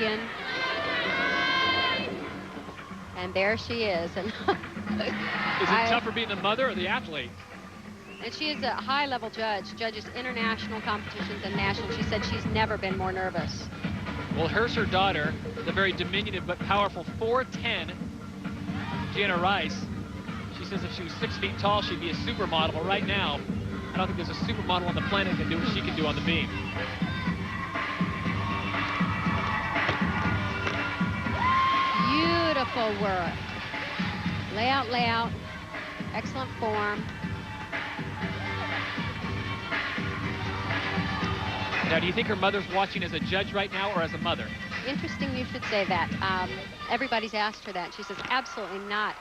champion. And there she is. And is it tougher being the mother or the athlete? And she is a high-level judge, judges international competitions and national. She said she's never been more nervous. Well, here's her daughter, the very diminutive but powerful 4'10", Jeana Rice. She says if she was 6 feet tall, she'd be a supermodel. But right now, I don't think there's a supermodel on the planet that can do what she can do on the beam. Beautiful work. Layout, excellent form. Now, do you think her mother's watching as a judge right now or as a mother? Interesting you should say that. Everybody's asked her that. She says, absolutely not.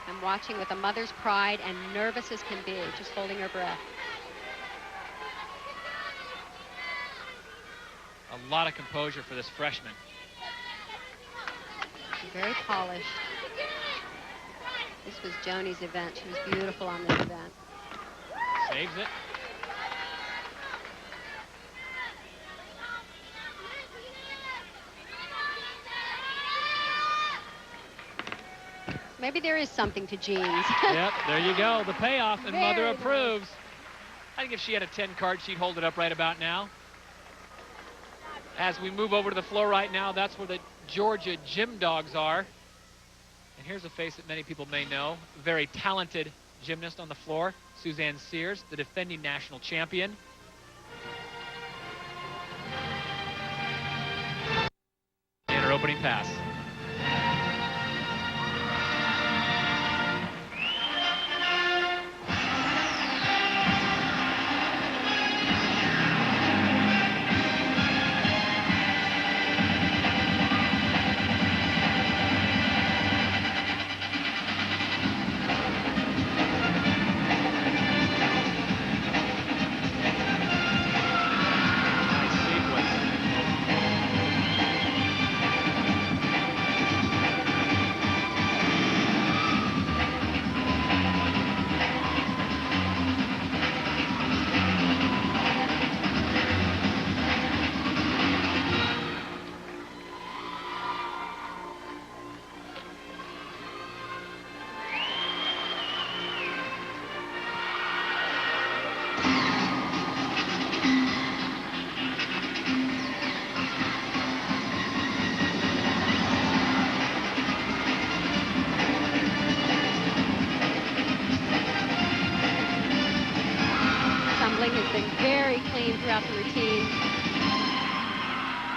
I'm watching with a mother's pride and nervous as can be, just holding her breath. A lot of composure for this freshman. Very polished. This was Joni's event. She was beautiful on this event. Saves it. Maybe there is something to jeans. Yep, there you go. The payoff, and mother Very approves. I think if she had a 10 card, she'd hold it up right about now. As we move over to the floor right now, that's where the Georgia Gym Dogs are. And here's a face that many people may know. Very talented gymnast on the floor, Suzanne Sears, the defending national champion. And her opening pass.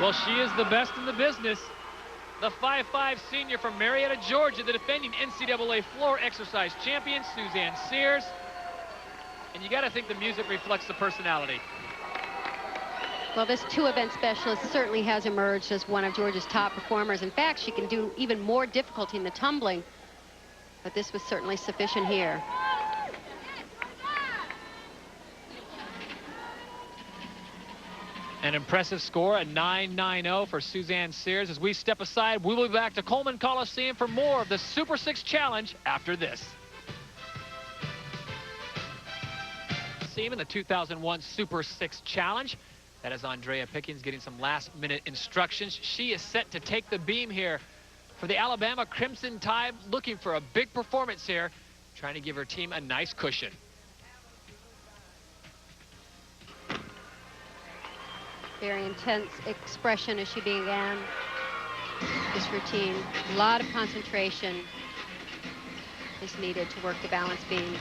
Well, she is the best in the business. The 5'5" senior from Marietta, Georgia, the defending NCAA floor exercise champion, Suzanne Sears. And you got to think the music reflects the personality. Well, this two-event specialist certainly has emerged as one of Georgia's top performers. In fact, she can do even more difficulty in the tumbling. But this was certainly sufficient here. An impressive score, a 9.90 for Suzanne Sears. As we step aside, we will be back to Coleman Coliseum for more of the Super 6 Challenge after this. See him in the 2001 Super 6 Challenge. That is Andree Pickens getting some last-minute instructions. She is set to take the beam here for the Alabama Crimson Tide, looking for a big performance here, trying to give her team a nice cushion. Very intense expression as she began this routine. A lot of concentration is needed to work the balance beam.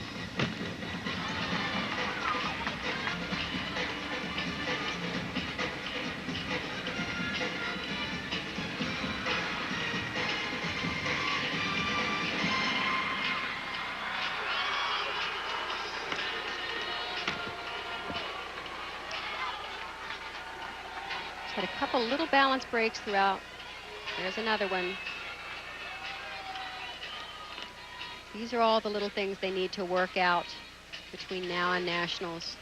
Had a couple little balance breaks throughout. There's another one. These are all the little things they need to work out between now and nationals.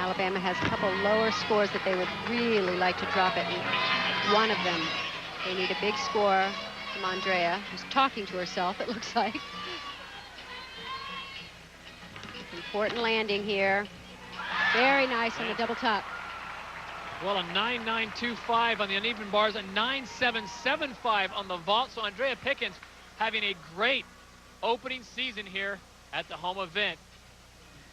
Alabama has a couple lower scores that they would really like to drop it. And one of them, they need a big score from Andree, who's talking to herself, it looks like. Important landing here. Very nice on the double top. Well, a 9.925 on the uneven bars, a 9.775 on the vault. So Andree Pickens having a great opening season here at the home event.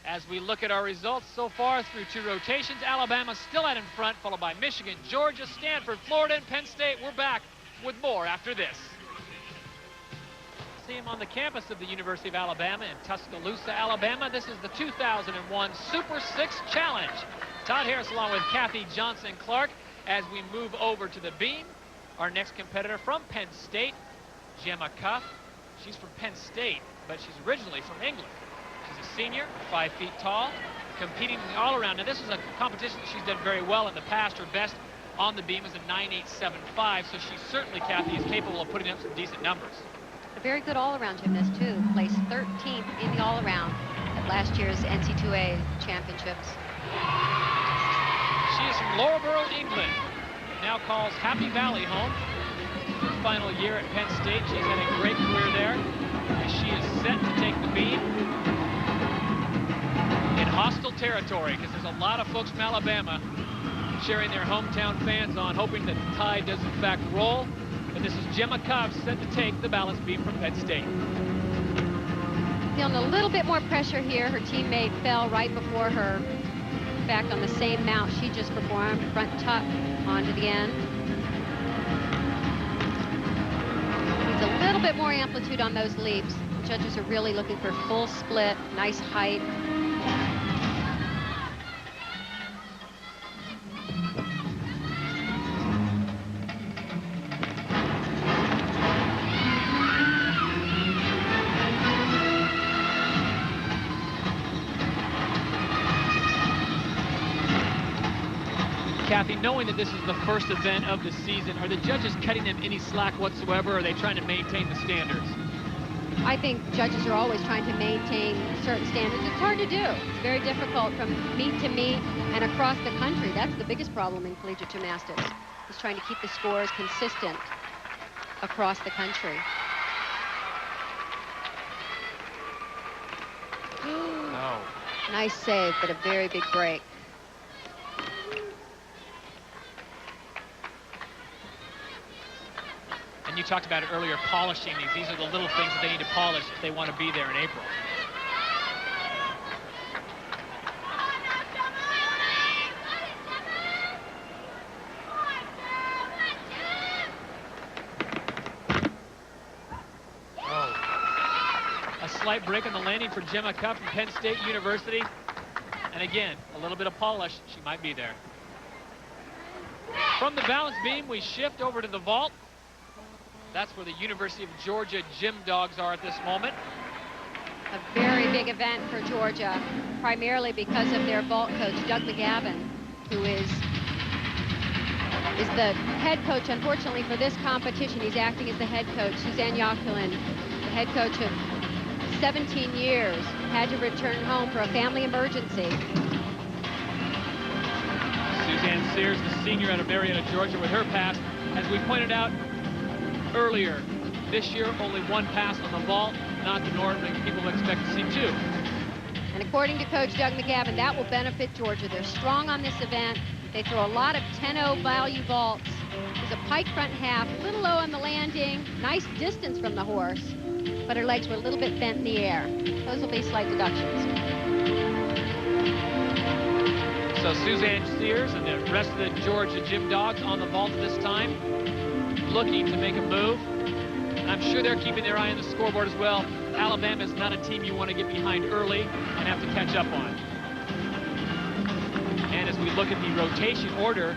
As we look at our results so far through 2 rotations, Alabama still out in front, followed by Michigan, Georgia, Stanford, Florida, and Penn State. We're back with more after this. See him on the campus of the University of Alabama in Tuscaloosa, Alabama. This is the 2001 Super 6 Challenge. Todd Harris along with Kathy Johnson-Clark as we move over to the beam. Our next competitor from Penn State, Gemma. She's from Penn State, but she's originally from England. She's a senior, 5 feet tall, competing in the all-around. Now, this is a competition that she's done very well in the past. Her best on the beam is a 9.875, so she certainly, Kathy, is capable of putting up some decent numbers. A very good all-around gymnast, too. Placed 13th in the all-around at last year's NCAA championships. She is from Loughborough, England. Now calls Happy Valley home. Her final year at Penn State. She's had a great career there. As she is set to take the beam in hostile territory, because there's a lot of folks from Alabama cheering their hometown fans on, hoping that the tide does in fact roll. But this is Gemma set to take the balance beam from Penn State. Feeling a little bit more pressure here. Her teammate fell right before her. In fact, on the same mount she just performed, front tuck onto the end. Needs a little bit more amplitude on those leaps. The judges are really looking for full split, nice height. Kathy, knowing that this is the first event of the season, are the judges cutting them any slack whatsoever, or are they trying to maintain the standards? I think judges are always trying to maintain certain standards. It's hard to do. It's very difficult from meet to meet and across the country. That's the biggest problem in collegiate gymnastics, is trying to keep the scores consistent across the country. No. Nice save, but a very big break. And you talked about it earlier, polishing these. These are the little things that they need to polish if they want to be there in April. Oh. A slight break on the landing for Gemma from Penn State University. And again, a little bit of polish. She might be there. From the balance beam, we shift over to the vault. That's where the University of Georgia Gym Dogs are at this moment. A very big event for Georgia, primarily because of their vault coach, Doug McGavin, who is the head coach, unfortunately, for this competition. He's acting as the head coach. Suzanne, the head coach of 17 years, had to return home for a family emergency. Suzanne Sears, the senior out of Marietta, Georgia, with her pass. As we pointed out earlier, this year only 1 pass on the vault, not the norm. People expect to see 2. And according to Coach Doug McGavin, that will benefit Georgia. They're strong on this event. They throw a lot of 10-0 value vaults. There's a pike front half, a little low on the landing, nice distance from the horse, but her legs were a little bit bent in the air. Those will be slight deductions. So Suzanne Sears and the rest of the Georgia Gym Dogs on the vault this time, looking to make a move. And I'm sure they're keeping their eye on the scoreboard as well. Alabama is not a team you want to get behind early and have to catch up on. And as we look at the rotation order,